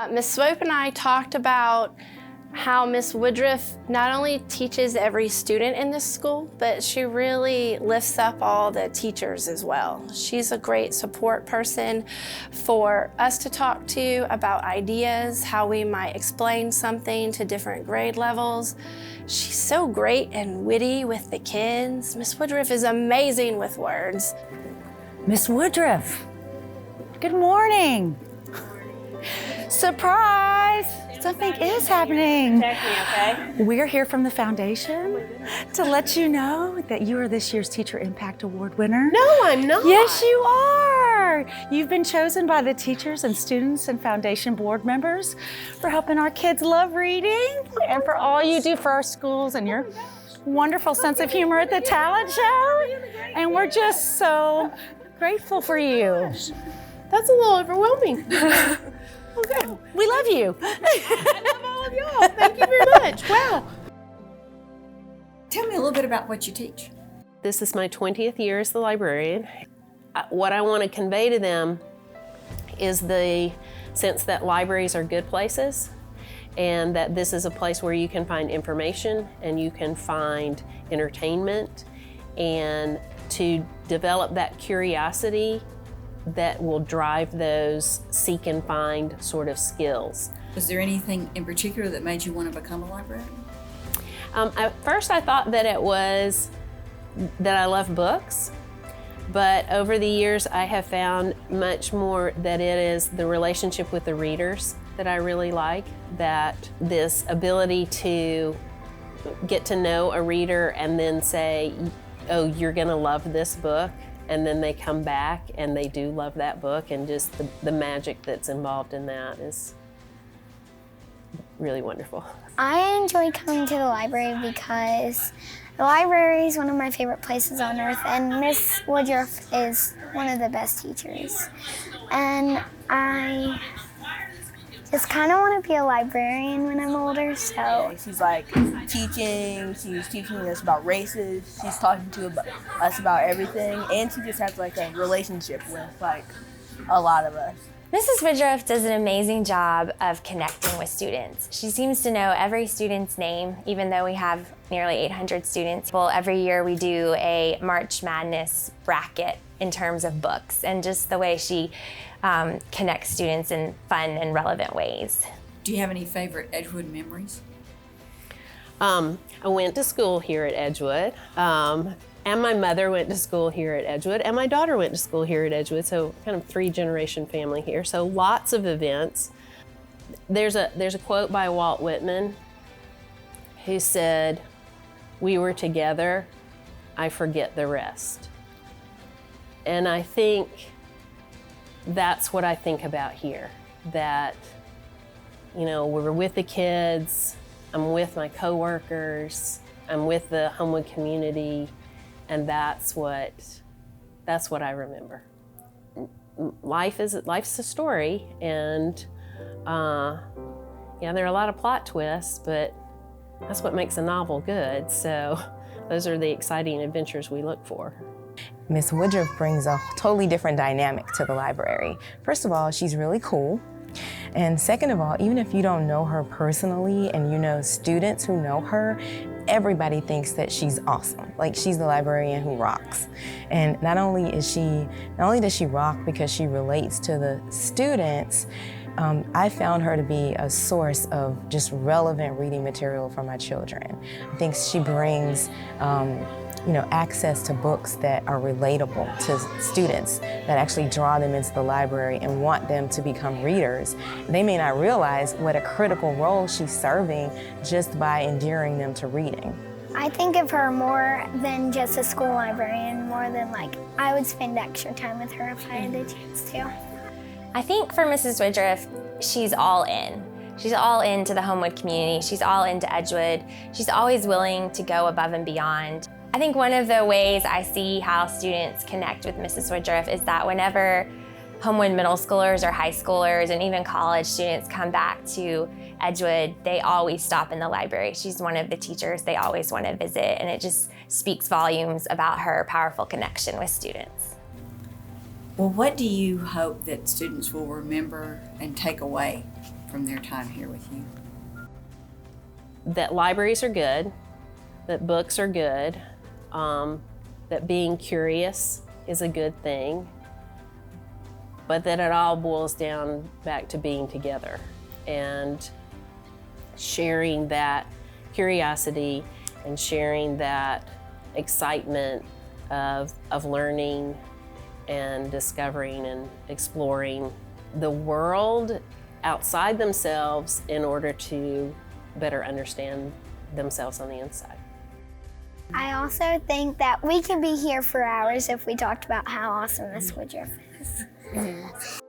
Miss Swope and I talked about how Miss Woodruff not only teaches every student in this school, but she really lifts up all the teachers as well. She's a great support person for us to talk to about ideas, how we might explain something to different grade levels. She's so great and witty with the kids. Miss Woodruff is amazing with words. Miss Woodruff, good morning. Surprise! Something is happening. Check me, okay? We're here from the foundation to let you know that you are this year's Teacher Impact Award winner. No, I'm not. Yes, you are. You've been chosen by the teachers and students and foundation board members for helping our kids love reading and for all you do for our schools and your wonderful sense of humor at the talent show. And we're just so grateful for you. That's a little overwhelming. Okay. We love you. I love all of y'all. Thank you very much. Wow. Tell me a little bit about what you teach. This is my 20th year as the librarian. What I want to convey to them is the sense that libraries are good places and that this is a place where you can find information and you can find entertainment, and to develop that curiosity that will drive those seek and find sort of skills. Was there anything in particular that made you want to become a librarian? At first I thought that it was that I love books, but over the years I have found much more that it is the relationship with the readers that I really like, that this ability to get to know a reader and then say, oh, you're gonna love this book, and then they come back and they do love that book, and just the magic that's involved in that is really wonderful. I enjoy coming to the library because the library is one of my favorite places on earth, and Miss Woodruff is one of the best teachers. And I just kind of want to be a librarian when I'm older, so. She's like she's teaching us about races, she's talking to us about everything, and she just has like a relationship with like a lot of us. Mrs. Woodruff does an amazing job of connecting with students. She seems to know every student's name, even though we have nearly 800 students. Well, every year we do a March Madness bracket in terms of books, and just the way she connects students in fun and relevant ways. Do you have any favorite Edgewood memories? I went to school here at Edgewood, and my mother went to school here at Edgewood, and my daughter went to school here at Edgewood, so kind of 3-generation family here, so lots of events. There's a quote by Walt Whitman who said, "We were together, I forget the rest." And I think that's what I think about here, that, you know, we're with the kids, I'm with my coworkers, I'm with the Homewood community, and that's what I remember. Life's a story, and yeah, there are a lot of plot twists, but that's what makes a novel good. So those are the exciting adventures we look for. Miss Woodruff brings a totally different dynamic to the library. First of all, she's really cool. And second of all, even if you don't know her personally and you know students who know her, everybody thinks that she's awesome. Like, she's the librarian who rocks. And not only does she rock because she relates to the students, I found her to be a source of just relevant reading material for my children. I think she brings access to books that are relatable to students, that actually draw them into the library and want them to become readers. They may not realize what a critical role she's serving just by endearing them to reading. I think of her more than just a school librarian, more than like I would spend extra time with her if I had the chance to. I think for Mrs. Woodruff, she's all in. She's all into the Homewood community. She's all into Edgewood. She's always willing to go above and beyond. I think one of the ways I see how students connect with Mrs. Woodruff is that whenever Homewood middle schoolers or high schoolers and even college students come back to Edgewood, they always stop in the library. She's one of the teachers they always want to visit, and it just speaks volumes about her powerful connection with students. Well, what do you hope that students will remember and take away from their time here with you? That libraries are good, that books are good, that being curious is a good thing, but that it all boils down back to being together and sharing that curiosity and sharing that excitement of learning and discovering and exploring the world outside themselves in order to better understand themselves on the inside. I also think that we could be here for hours if we talked about how awesome Miss Woodruff is.